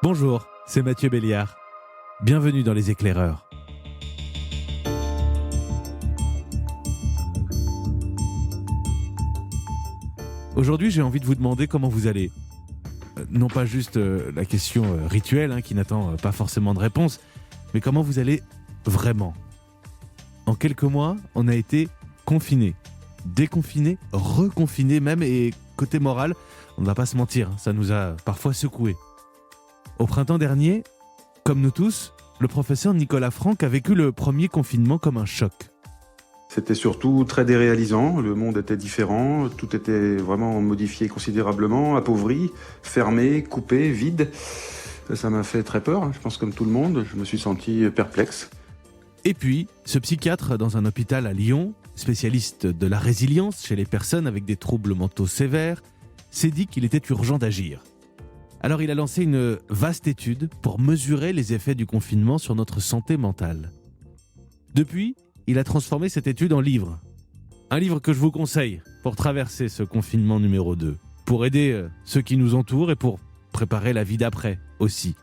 Bonjour, c'est Mathieu Béliard. Bienvenue dans Les Éclaireurs. Aujourd'hui, j'ai envie de vous demander comment vous allez. Non pas juste la question rituelle qui n'attend pas forcément de réponse, mais comment vous allez vraiment. En quelques mois, on a été confinés, déconfinés, reconfinés même, et côté moral, on ne va pas se mentir, ça nous a parfois secoués. Au printemps dernier, comme nous tous, le professeur Nicolas Franck a vécu le premier confinement comme un choc. C'était surtout très déréalisant, le monde était différent, tout était vraiment modifié considérablement, appauvri, fermé, coupé, vide. Ça m'a fait très peur, je pense comme tout le monde, je me suis senti perplexe. Et puis, ce psychiatre dans un hôpital à Lyon, spécialiste de la résilience chez les personnes avec des troubles mentaux sévères, s'est dit qu'il était urgent d'agir. Alors il a lancé une vaste étude pour mesurer les effets du confinement sur notre santé mentale. Depuis, il a transformé cette étude en livre. Un livre que je vous conseille pour traverser ce confinement numéro 2, pour aider ceux qui nous entourent et pour préparer la vie d'après aussi.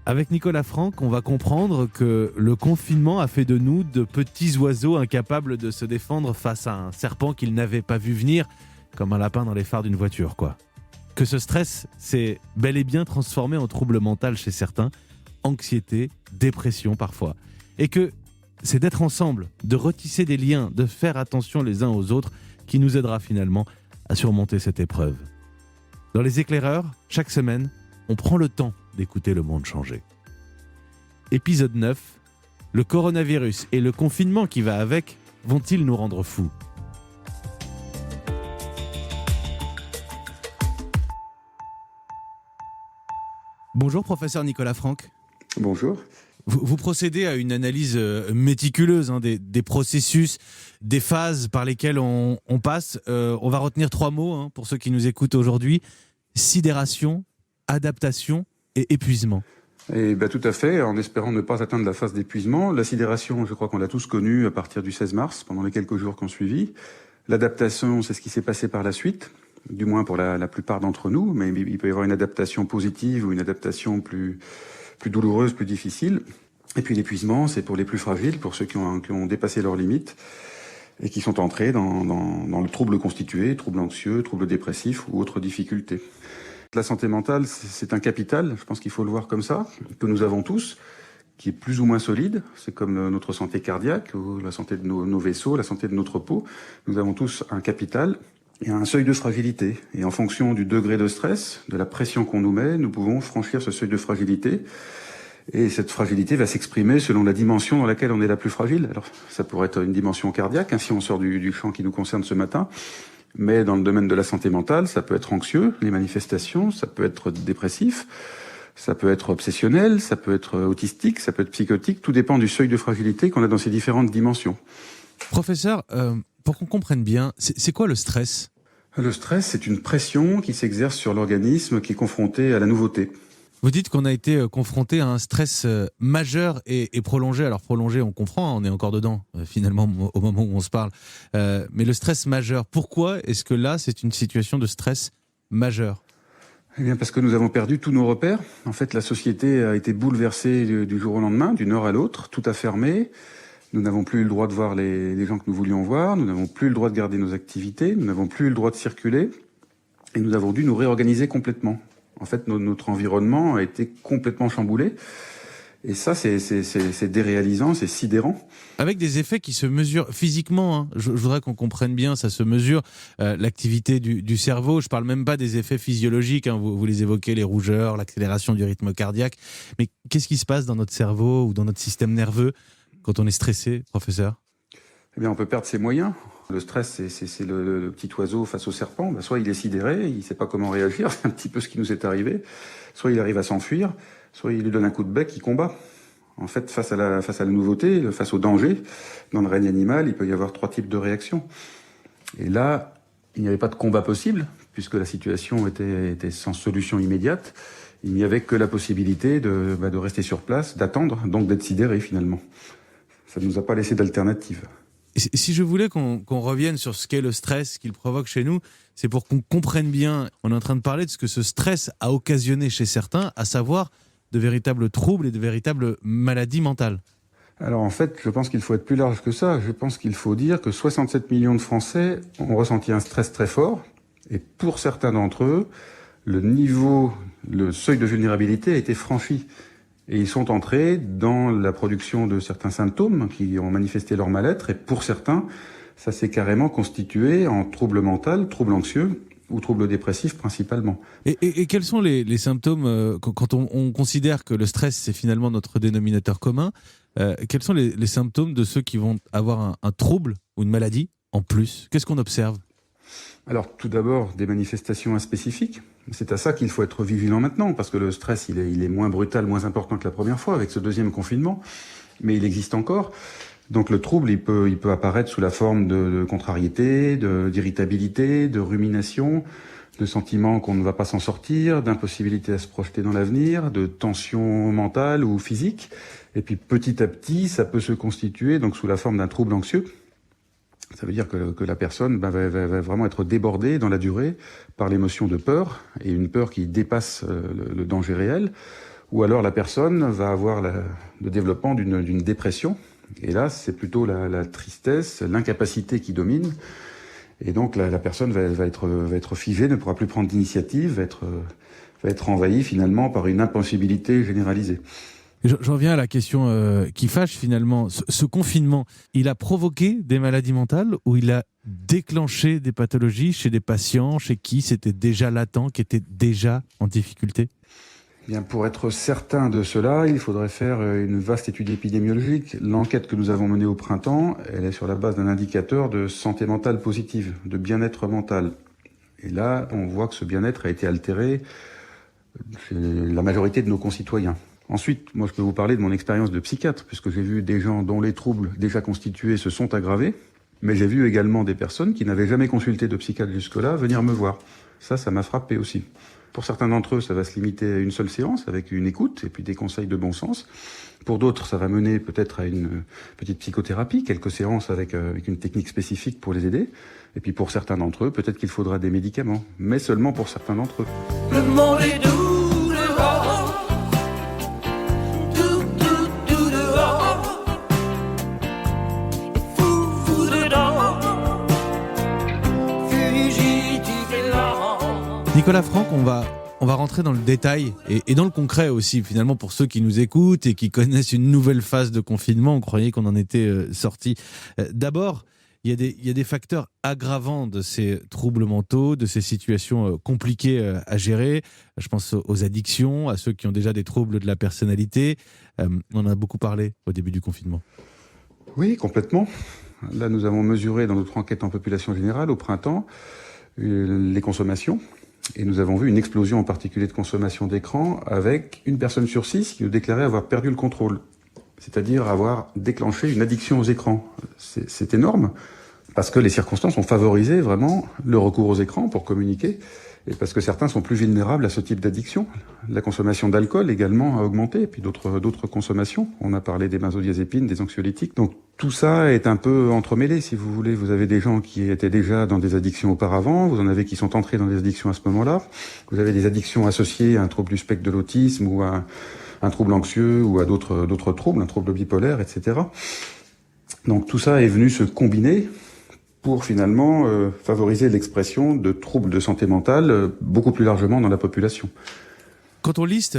Avec Nicolas Franck, on va comprendre que le confinement a fait de nous de petits oiseaux incapables de se défendre face à un serpent qu'ils n'avaient pas vu venir, comme un lapin dans les phares d'une voiture, quoi. Que ce stress s'est bel et bien transformé en trouble mental chez certains, anxiété, dépression parfois. Et que c'est d'être ensemble, de retisser des liens, de faire attention les uns aux autres qui nous aidera finalement à surmonter cette épreuve. Dans Les Éclaireurs, chaque semaine, on prend le temps d'écouter le monde changer. Épisode 9, le coronavirus et le confinement qui va avec vont-ils nous rendre fous ? Bonjour professeur Nicolas Franck. Bonjour. Vous procédez à une analyse méticuleuse des processus, des phases par lesquelles on passe. On va retenir 3 mots pour ceux qui nous écoutent aujourd'hui. Sidération, adaptation et épuisement. Et tout à fait, en espérant ne pas atteindre la phase d'épuisement. La sidération, je crois qu'on l'a tous connue à partir du 16 mars, pendant les quelques jours qui ont suivi. L'adaptation, c'est ce qui s'est passé par la suite, du moins pour la plupart d'entre nous, mais il peut y avoir une adaptation positive ou une adaptation plus douloureuse, plus difficile. Et puis l'épuisement, c'est pour les plus fragiles, pour ceux qui ont dépassé leurs limites et qui sont entrés dans le trouble constitué, trouble anxieux, trouble dépressif ou autres difficultés. La santé mentale, c'est un capital, je pense qu'il faut le voir comme ça, que nous avons tous, qui est plus ou moins solide. C'est comme notre santé cardiaque, ou la santé de nos vaisseaux, la santé de notre peau. Nous avons tous un capital et un seuil de fragilité. Et en fonction du degré de stress, de la pression qu'on nous met, nous pouvons franchir ce seuil de fragilité. Et cette fragilité va s'exprimer selon la dimension dans laquelle on est la plus fragile. Alors, ça pourrait être une dimension cardiaque, si on sort du champ qui nous concerne ce matin. Mais dans le domaine de la santé mentale, ça peut être anxieux, les manifestations, ça peut être dépressif, ça peut être obsessionnel, ça peut être autistique, ça peut être psychotique. Tout dépend du seuil de fragilité qu'on a dans ces différentes dimensions. Professeur, pour qu'on comprenne bien, c'est quoi le stress ? Le stress, c'est une pression qui s'exerce sur l'organisme qui est confronté à la nouveauté. Vous dites qu'on a été confronté à un stress majeur et prolongé. Alors prolongé, on comprend, on est encore dedans, finalement, au moment où on se parle. Mais le stress majeur, pourquoi est-ce que là, c'est une situation de stress majeur ? Eh bien, parce que nous avons perdu tous nos repères. En fait, la société a été bouleversée du jour au lendemain, du nord à l'autre, tout a fermé. Nous n'avons plus eu le droit de voir les gens que nous voulions voir, nous n'avons plus le droit de garder nos activités, nous n'avons plus eu le droit de circuler, et nous avons dû nous réorganiser complètement. En fait, notre environnement a été complètement chamboulé, et ça, c'est déréalisant, c'est sidérant. Avec des effets qui se mesurent physiquement, je voudrais qu'on comprenne bien, ça se mesure, l'activité du cerveau, je parle même pas des effets physiologiques, vous les évoquez, les rougeurs, l'accélération du rythme cardiaque, mais qu'est-ce qui se passe dans notre cerveau ou dans notre système nerveux quand on est stressé, professeur ? Eh bien, on peut perdre ses moyens. Le stress, c'est le petit oiseau face au serpent. Soit il est sidéré, il ne sait pas comment réagir, c'est un petit peu ce qui nous est arrivé. Soit il arrive à s'enfuir, soit il lui donne un coup de bec, il combat. En fait, face à la nouveauté, face au danger, dans le règne animal, il peut y avoir 3 types de réactions. Et là, il n'y avait pas de combat possible, puisque la situation était sans solution immédiate. Il n'y avait que la possibilité de rester sur place, d'attendre, donc d'être sidéré finalement. Ça ne nous a pas laissé d'alternative. Si je voulais qu'on revienne sur ce qu'est le stress qu'il provoque chez nous, c'est pour qu'on comprenne bien, on est en train de parler de ce que ce stress a occasionné chez certains, à savoir de véritables troubles et de véritables maladies mentales. Alors en fait, je pense qu'il faut être plus large que ça. Je pense qu'il faut dire que 67 millions de Français ont ressenti un stress très fort. Et pour certains d'entre eux, le seuil de vulnérabilité a été franchi. Et ils sont entrés dans la production de certains symptômes qui ont manifesté leur mal-être. Et pour certains, ça s'est carrément constitué en trouble mental, trouble anxieux ou trouble dépressif principalement. Et quels sont les symptômes, quand on considère que le stress, c'est finalement notre dénominateur commun, quels sont les symptômes de ceux qui vont avoir un trouble ou une maladie en plus? Qu'est-ce qu'on observe? Alors tout d'abord, des manifestations inspécifiques. C'est à ça qu'il faut être vigilant maintenant, parce que le stress, il est moins brutal, moins important que la première fois avec ce deuxième confinement, mais il existe encore. Donc le trouble, il peut apparaître sous la forme de contrariété, d'irritabilité, de rumination, de sentiments qu'on ne va pas s'en sortir, d'impossibilité à se projeter dans l'avenir, de tension mentale ou physique. Et puis petit à petit, ça peut se constituer donc sous la forme d'un trouble anxieux. Ça veut dire que la personne va vraiment être débordée dans la durée par l'émotion de peur, et une peur qui dépasse le danger réel. Ou alors la personne va avoir le développement d'une dépression. Et là, c'est plutôt la tristesse, l'incapacité qui domine. Et donc la personne va être figée, ne pourra plus prendre d'initiative, va être envahie finalement par une impossibilité généralisée. J'en viens à la question qui fâche finalement. Ce confinement, il a provoqué des maladies mentales ou il a déclenché des pathologies chez des patients chez qui c'était déjà latent, qui étaient déjà en difficulté? Bien, pour être certain de cela, il faudrait faire une vaste étude épidémiologique. L'enquête que nous avons menée au printemps, elle est sur la base d'un indicateur de santé mentale positive, de bien-être mental. Et là, on voit que ce bien-être a été altéré chez la majorité de nos concitoyens. Ensuite, moi je peux vous parler de mon expérience de psychiatre, puisque j'ai vu des gens dont les troubles déjà constitués se sont aggravés, mais j'ai vu également des personnes qui n'avaient jamais consulté de psychiatre jusque-là venir me voir. Ça m'a frappé aussi. Pour certains d'entre eux, ça va se limiter à une seule séance, avec une écoute et puis des conseils de bon sens. Pour d'autres, ça va mener peut-être à une petite psychothérapie, quelques séances avec une technique spécifique pour les aider. Et puis pour certains d'entre eux, peut-être qu'il faudra des médicaments, mais seulement pour certains d'entre eux. Le monde est doux dehors. Nicolas Franck, on va rentrer dans le détail et dans le concret aussi, finalement, pour ceux qui nous écoutent et qui connaissent une nouvelle phase de confinement. On croyait qu'on en était sorti. D'abord, il y a des facteurs aggravants de ces troubles mentaux, de ces situations compliquées à gérer. Je pense aux addictions, à ceux qui ont déjà des troubles de la personnalité. On en a beaucoup parlé au début du confinement. Oui, complètement. Là, nous avons mesuré dans notre enquête en population générale au printemps les consommations. Et nous avons vu une explosion en particulier de consommation d'écran avec une personne sur 6 qui nous déclarait avoir perdu le contrôle. C'est-à-dire avoir déclenché une addiction aux écrans. C'est énorme, parce que les circonstances ont favorisé vraiment le recours aux écrans pour communiquer, et parce que certains sont plus vulnérables à ce type d'addiction. La consommation d'alcool également a augmenté, et puis d'autres consommations. On a parlé des benzodiazépines, des anxiolytiques. Donc tout ça est un peu entremêlé, si vous voulez. Vous avez des gens qui étaient déjà dans des addictions auparavant, vous en avez qui sont entrés dans des addictions à ce moment-là. Vous avez des addictions associées à un trouble du spectre de l'autisme ou à un trouble anxieux ou à d'autres troubles, un trouble bipolaire, etc. Donc tout ça est venu se combiner pour finalement favoriser l'expression de troubles de santé mentale beaucoup plus largement dans la population. Quand on liste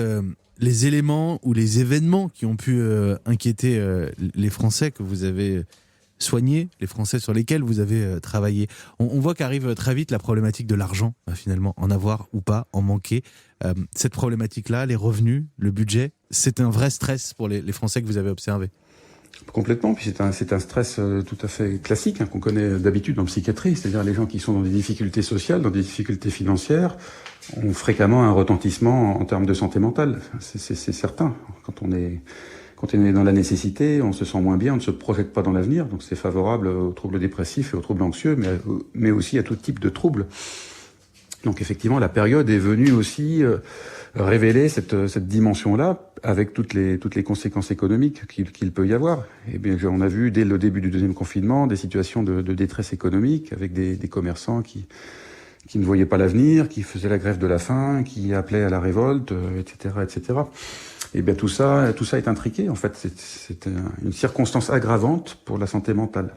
les éléments ou les événements qui ont pu inquiéter les Français que vous avez soignés, les Français sur lesquels vous avez travaillé, on voit qu'arrive très vite la problématique de l'argent, finalement, en avoir ou pas, en manquer. Cette problématique-là, les revenus, le budget, c'est un vrai stress pour les Français que vous avez observés. Complètement, puis c'est un stress tout à fait classique qu'on connaît d'habitude en psychiatrie, c'est-à-dire les gens qui sont dans des difficultés sociales, dans des difficultés financières, ont fréquemment un retentissement en termes de santé mentale, c'est certain. Quand on est dans la nécessité, on se sent moins bien, on ne se projette pas dans l'avenir, donc c'est favorable aux troubles dépressifs et aux troubles anxieux, mais aussi à tout type de troubles. Donc effectivement, la période est venue aussi révéler cette dimension-là, avec toutes les conséquences économiques qu'il peut y avoir. Et bien, on a vu dès le début du deuxième confinement des situations de détresse économique, avec des commerçants qui ne voyaient pas l'avenir, qui faisaient la grève de la faim, qui appelaient à la révolte, etc., etc. Et bien tout ça est intriqué. En fait, c'est une circonstance aggravante pour la santé mentale.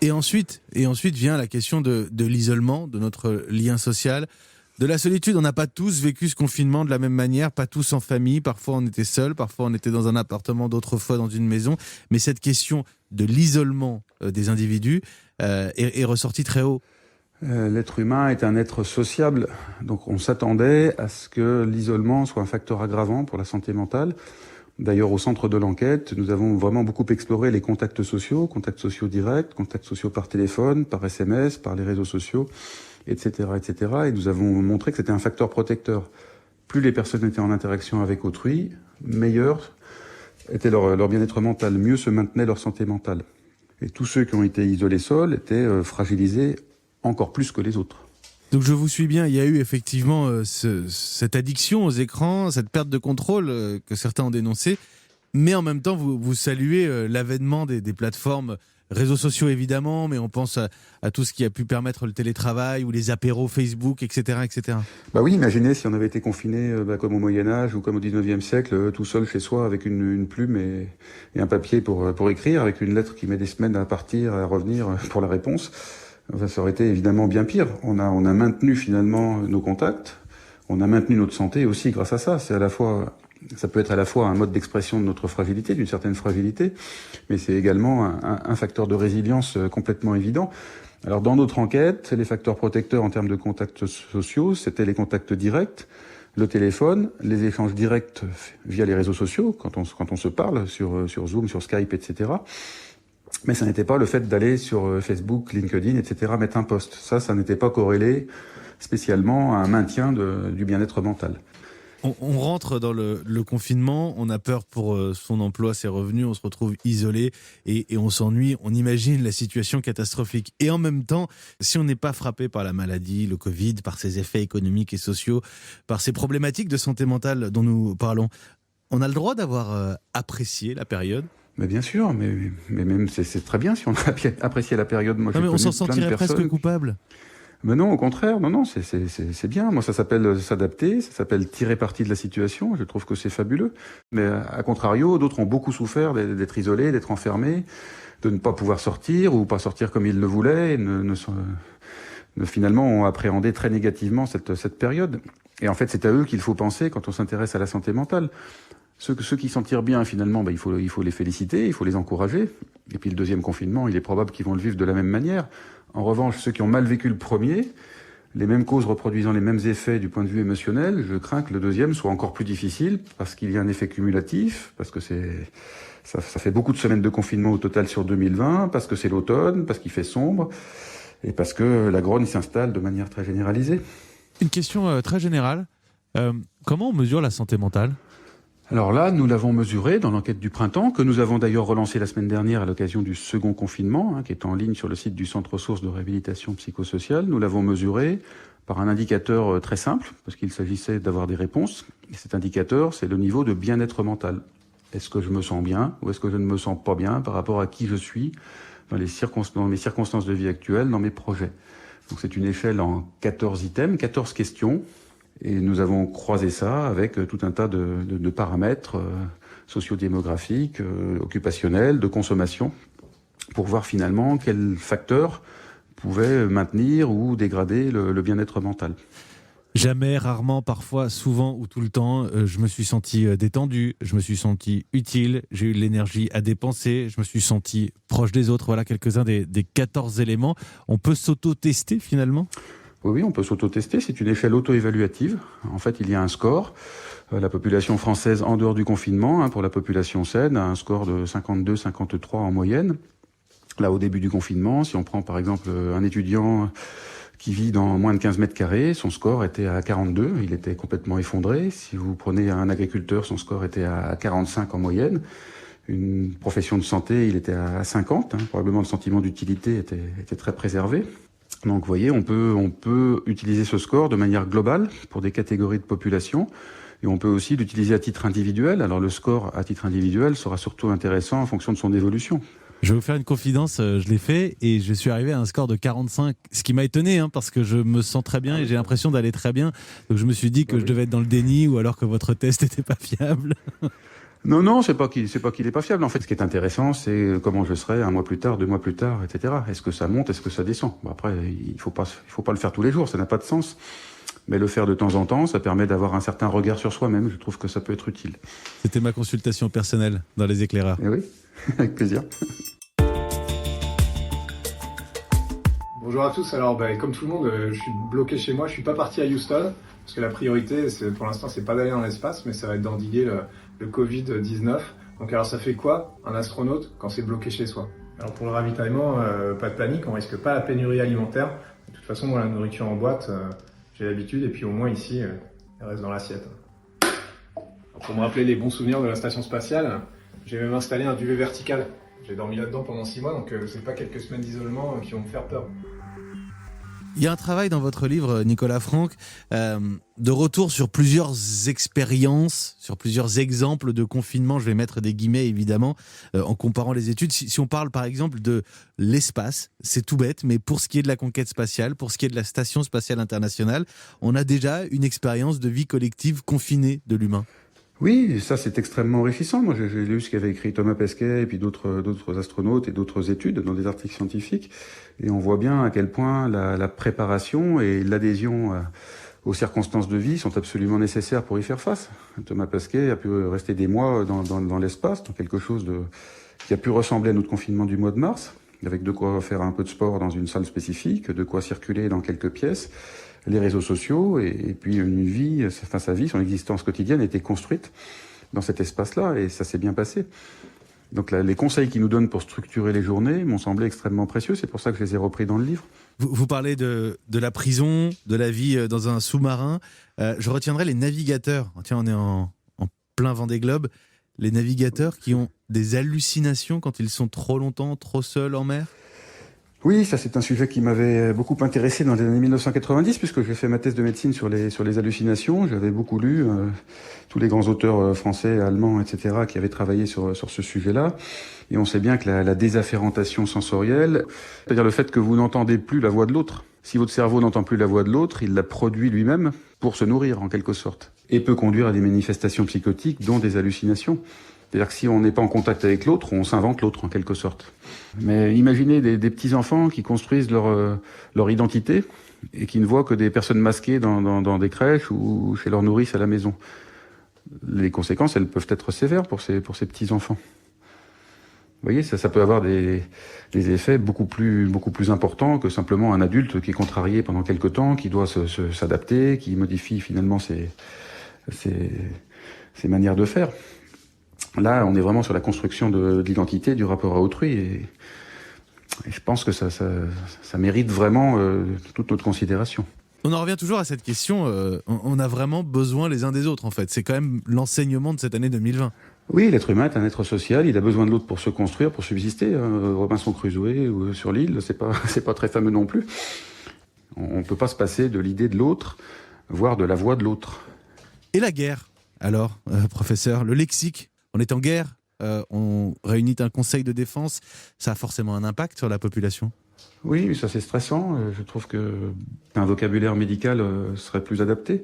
Et ensuite vient la question de l'isolement, de notre lien social, de la solitude. On n'a pas tous vécu ce confinement de la même manière, pas tous en famille. Parfois on était seul, parfois on était dans un appartement, d'autres fois dans une maison. Mais cette question de l'isolement des individus est ressortie très haut. L'être humain est un être sociable, donc on s'attendait à ce que l'isolement soit un facteur aggravant pour la santé mentale. D'ailleurs, au centre de l'enquête, nous avons vraiment beaucoup exploré les contacts sociaux directs, contacts sociaux par téléphone, par SMS, par les réseaux sociaux, etc., etc. Et nous avons montré que c'était un facteur protecteur. Plus les personnes étaient en interaction avec autrui, meilleur était leur bien-être mental, mieux se maintenait leur santé mentale. Et tous ceux qui ont été isolés seuls étaient fragilisés encore plus que les autres. Donc je vous suis bien, il y a eu effectivement cette addiction aux écrans, cette perte de contrôle que certains ont dénoncé, mais en même temps vous saluez l'avènement des plateformes, réseaux sociaux évidemment, mais on pense à tout ce qui a pu permettre le télétravail ou les apéros Facebook, etc. etc. Bah oui, imaginez si on avait été confiné comme au Moyen-Âge ou comme au 19e siècle, tout seul chez soi avec une plume et un papier pour écrire, avec une lettre qui met des semaines à partir, à revenir pour la réponse. Enfin, ça aurait été évidemment bien pire. On a maintenu finalement nos contacts, on a maintenu notre santé aussi grâce à ça. Ça peut être à la fois un mode d'expression de notre fragilité, d'une certaine fragilité, mais c'est également un facteur de résilience complètement évident. Alors dans notre enquête, les facteurs protecteurs en termes de contacts sociaux, c'était les contacts directs, le téléphone, les échanges directs via les réseaux sociaux, quand on se parle sur Zoom, sur Skype, etc. Mais ça n'était pas le fait d'aller sur Facebook, LinkedIn, etc., mettre un post. Ça n'était pas corrélé spécialement à un maintien du bien-être mental. On rentre dans le confinement, on a peur pour son emploi, ses revenus, on se retrouve isolé et on s'ennuie, on imagine la situation catastrophique. Et en même temps, si on n'est pas frappé par la maladie, le Covid, par ses effets économiques et sociaux, par ces problématiques de santé mentale dont nous parlons, on a le droit d'avoir apprécié la période ? Mais bien sûr, mais même c'est très bien si on a apprécié la période. Moi, non, mais on s'en sentirait presque coupable. Mais non, au contraire, non, c'est bien. Moi, ça s'appelle s'adapter, ça s'appelle tirer parti de la situation. Je trouve que c'est fabuleux. Mais à contrario, d'autres ont beaucoup souffert d'être isolés, d'être enfermés, de ne pas pouvoir sortir ou pas sortir comme ils le voulaient, et finalement ont appréhendé très négativement cette période. Et en fait, c'est à eux qu'il faut penser quand on s'intéresse à la santé mentale. Ceux qui s'en tirent bien, finalement, il faut les féliciter, il faut les encourager. Et puis le deuxième confinement, il est probable qu'ils vont le vivre de la même manière. En revanche, ceux qui ont mal vécu le premier, les mêmes causes reproduisant les mêmes effets du point de vue émotionnel, je crains que le deuxième soit encore plus difficile, parce qu'il y a un effet cumulatif, parce que ça fait beaucoup de semaines de confinement au total sur 2020, parce que c'est l'automne, parce qu'il fait sombre, et parce que la grogne s'installe de manière très généralisée. Une question très générale. Comment on mesure la santé mentale ? Alors là, nous l'avons mesuré dans l'enquête du printemps, que nous avons d'ailleurs relancée la semaine dernière à l'occasion du second confinement, qui est en ligne sur le site du Centre ressources de réhabilitation psychosociale. Nous l'avons mesuré par un indicateur très simple, parce qu'il s'agissait d'avoir des réponses. Et cet indicateur, c'est le niveau de bien-être mental. Est-ce que je me sens bien ou est-ce que je ne me sens pas bien par rapport à qui je suis dans mes circonstances de vie actuelles, dans mes projets. Donc c'est une échelle en 14 items, 14 questions. Et nous avons croisé ça avec tout un tas de paramètres sociodémographiques, occupationnels, de consommation, pour voir finalement quels facteurs pouvaient maintenir ou dégrader le bien-être mental. Jamais, rarement, parfois, souvent ou tout le temps, je me suis senti détendu, je me suis senti utile, j'ai eu de l'énergie à dépenser, je me suis senti proche des autres. Voilà quelques-uns des 14 éléments. On peut s'auto-tester finalement ? Oui, on peut s'auto-tester. C'est une échelle auto-évaluative. En fait, il y a un score. La population française, en dehors du confinement, pour la population saine, a un score de 52-53 en moyenne. Là, au début du confinement, si on prend par exemple un étudiant qui vit dans moins de 15 mètres carrés, son score était à 42. Il était complètement effondré. Si vous prenez un agriculteur, son score était à 45 en moyenne. Une profession de santé, il était à 50. Probablement, le sentiment d'utilité était très préservé. Donc vous voyez, on peut utiliser ce score de manière globale pour des catégories de population. Et on peut aussi l'utiliser à titre individuel. Alors le score à titre individuel sera surtout intéressant en fonction de son évolution. Je vais vous faire une confidence, je l'ai fait et je suis arrivé à un score de 45, ce qui m'a étonné parce que je me sens très bien et j'ai l'impression d'aller très bien. Donc je me suis dit que je devais être dans le déni ou alors que votre test n'était pas fiable. Non, c'est pas qu'il est pas fiable. En fait, ce qui est intéressant, c'est comment je serai 1 mois plus tard, 2 mois plus tard, etc. Est-ce que ça monte, est-ce que ça descend? Bon, après, il faut pas le faire tous les jours, ça n'a pas de sens. Mais le faire de temps en temps, ça permet d'avoir un certain regard sur soi-même. Je trouve que ça peut être utile. C'était ma consultation personnelle dans les éclaireurs. Eh oui, avec plaisir. Bonjour à tous. Alors, comme tout le monde, je suis bloqué chez moi. Je suis pas parti à Houston parce que la priorité, pour l'instant, c'est pas d'aller dans l'espace, mais ça va être d'endiguer le Covid-19. Donc, alors, ça fait quoi un astronaute quand c'est bloqué chez soi? Alors, pour le ravitaillement, pas de panique. On risque pas la pénurie alimentaire. De toute façon, moi, la nourriture en boîte, j'ai l'habitude. Et puis, au moins ici, elle reste dans l'assiette. Pour me rappeler les bons souvenirs de la station spatiale, j'ai même installé un duvet vertical. J'ai dormi là-dedans pendant 6 mois, donc c'est pas quelques semaines d'isolement qui vont me faire peur. Il y a un travail dans votre livre, Nicolas Franck, de retour sur plusieurs expériences, sur plusieurs exemples de confinement. Je vais mettre des guillemets, évidemment, en comparant les études. Si on parle, par exemple, de l'espace, c'est tout bête, mais pour ce qui est de la conquête spatiale, pour ce qui est de la Station spatiale internationale, on a déjà une expérience de vie collective confinée de l'humain. Oui, ça c'est extrêmement enrichissant. Moi j'ai lu ce qu'avait écrit Thomas Pesquet et puis d'autres astronautes et d'autres études dans des articles scientifiques. Et on voit bien à quel point la préparation et l'adhésion aux circonstances de vie sont absolument nécessaires pour y faire face. Thomas Pesquet a pu rester des mois dans l'espace, dans quelque chose qui a pu ressembler à notre confinement du mois de mars, avec de quoi faire un peu de sport dans une salle spécifique, de quoi circuler dans quelques pièces. Les réseaux sociaux et puis une vie, sa vie, son existence quotidienne était construite dans cet espace-là et ça s'est bien passé. Donc là, les conseils qu'il nous donne pour structurer les journées m'ont semblé extrêmement précieux, c'est pour ça que je les ai repris dans le livre. Vous parlez de la prison, de la vie dans un sous-marin. Je retiendrai les navigateurs. Tiens, on est en plein Vendée Globe. Les navigateurs qui ont des hallucinations quand ils sont trop longtemps, trop seuls en mer. Oui, ça c'est un sujet qui m'avait beaucoup intéressé dans les années 1990, puisque j'ai fait ma thèse de médecine sur les hallucinations. J'avais beaucoup lu tous les grands auteurs français, allemands, etc., qui avaient travaillé sur ce sujet-là. Et on sait bien que la désafférentation sensorielle, c'est-à-dire le fait que vous n'entendez plus la voix de l'autre. Si votre cerveau n'entend plus la voix de l'autre, il la produit lui-même pour se nourrir, en quelque sorte. Et peut conduire à des manifestations psychotiques, dont des hallucinations. C'est-à-dire que si on n'est pas en contact avec l'autre, on s'invente l'autre en quelque sorte. Mais imaginez des petits-enfants qui construisent leur identité et qui ne voient que des personnes masquées dans des crèches ou chez leur nourrice à la maison. Les conséquences, elles peuvent être sévères pour ces petits-enfants. Vous voyez, ça peut avoir des effets beaucoup plus importants que simplement un adulte qui est contrarié pendant quelque temps, qui doit s'adapter, qui modifie finalement ses manières de faire. Là, on est vraiment sur la construction de l'identité, du rapport à autrui, et je pense que ça mérite vraiment toute notre considération. On en revient toujours à cette question, on a vraiment besoin les uns des autres en fait, c'est quand même l'enseignement de cette année 2020. Oui, l'être humain est un être social, il a besoin de l'autre pour se construire, pour subsister. Robinson Crusoe ou sur l'île, c'est pas très fameux non plus. On peut pas se passer de l'idée de l'autre, voire de la voix de l'autre. Et la guerre, alors, professeur, le lexique? On est en guerre, on réunit un conseil de défense, ça a forcément un impact sur la population. Oui, ça c'est stressant. Je trouve qu'un vocabulaire médical serait plus adapté.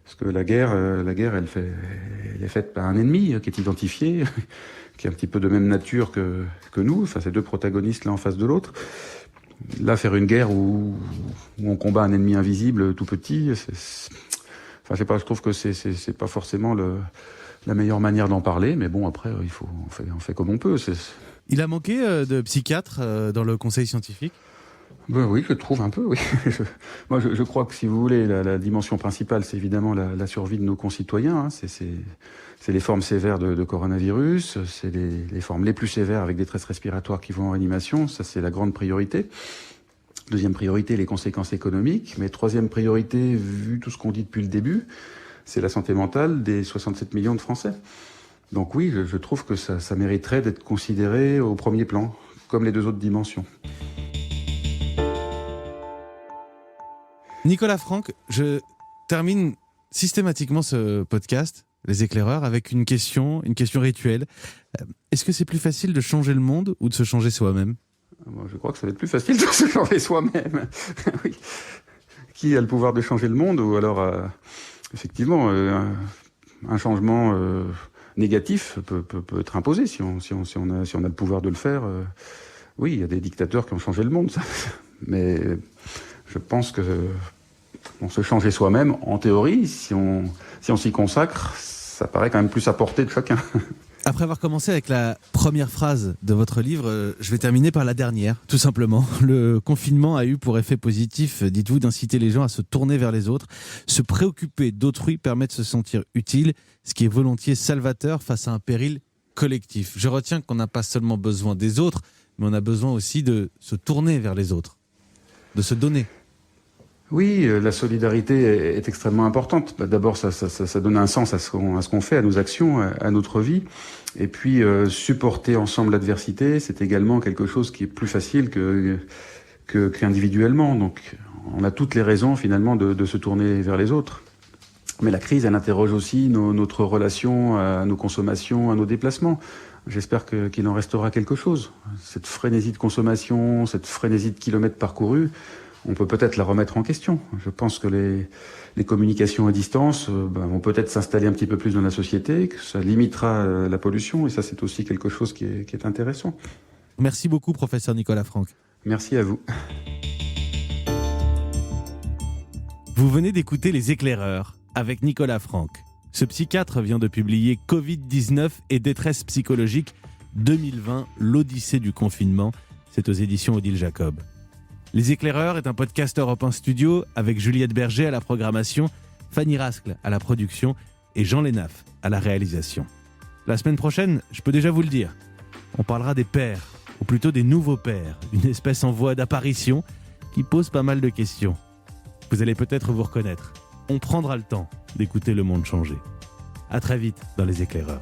Parce que la guerre, elle est faite par un ennemi qui est identifié, qui est un petit peu de même nature que nous. Enfin, ces deux protagonistes l'un en face de l'autre. Là, faire une guerre où on combat un ennemi invisible tout petit, je trouve que c'est pas forcément la meilleure manière d'en parler, mais bon, après, on fait comme on peut. Il a manqué de psychiatres dans le conseil scientifique? Oui, je trouve un peu, oui. Je crois que, si vous voulez, la dimension principale, c'est évidemment la survie de nos concitoyens. Hein. C'est les formes sévères de coronavirus, c'est les formes les plus sévères avec détresse respiratoire qui vont en réanimation. Ça, c'est la grande priorité. Deuxième priorité, les conséquences économiques. Mais troisième priorité, vu tout ce qu'on dit depuis le début, c'est la santé mentale des 67 millions de Français. Donc oui, je trouve que ça mériterait d'être considéré au premier plan, comme les deux autres dimensions. Nicolas Franck, je termine systématiquement ce podcast, Les Éclaireurs, avec une question rituelle. Est-ce que c'est plus facile de changer le monde ou de se changer soi-même ? Moi, je crois que ça va être plus facile de se changer soi-même. Oui. Qui a le pouvoir de changer le monde ? Ou alors, effectivement, un changement négatif peut être imposé si on a le pouvoir de le faire. Oui, il y a des dictateurs qui ont changé le monde, ça. Mais je pense que se changer soi-même, en théorie, si on s'y consacre, ça paraît quand même plus à portée de chacun. Après avoir commencé avec la première phrase de votre livre, je vais terminer par la dernière, tout simplement. Le confinement a eu pour effet positif, dites-vous, d'inciter les gens à se tourner vers les autres. Se préoccuper d'autrui permet de se sentir utile, ce qui est volontiers salvateur face à un péril collectif. Je retiens qu'on n'a pas seulement besoin des autres, mais on a besoin aussi de se tourner vers les autres, de se donner. Oui, la solidarité est extrêmement importante. D'abord, ça donne un sens à ce qu'on fait, à nos actions, à notre vie. Et puis, supporter ensemble l'adversité, c'est également quelque chose qui est plus facile qu'individuellement. Donc, on a toutes les raisons, finalement, de se tourner vers les autres. Mais la crise, elle interroge aussi notre relation à nos consommations, à nos déplacements. J'espère qu'il en restera quelque chose. Cette frénésie de consommation, cette frénésie de kilomètres parcourus, on peut peut-être la remettre en question. Je pense que les communications à distance vont peut-être s'installer un petit peu plus dans la société, que ça limitera la pollution, et ça, c'est aussi quelque chose qui est intéressant. Merci beaucoup, professeur Nicolas Franck. Merci à vous. Vous venez d'écouter Les Éclaireurs avec Nicolas Franck. Ce psychiatre vient de publier Covid-19 et détresse psychologique 2020, l'Odyssée du confinement. C'est aux éditions Odile Jacob. Les Éclaireurs est un podcast Europe 1 Studio avec Juliette Berger à la programmation, Fanny Rascle à la production et Jean Lénaf à la réalisation. La semaine prochaine, je peux déjà vous le dire, on parlera des pères, ou plutôt des nouveaux pères, une espèce en voie d'apparition qui pose pas mal de questions. Vous allez peut-être vous reconnaître. On prendra le temps d'écouter le monde changer. À très vite dans Les Éclaireurs.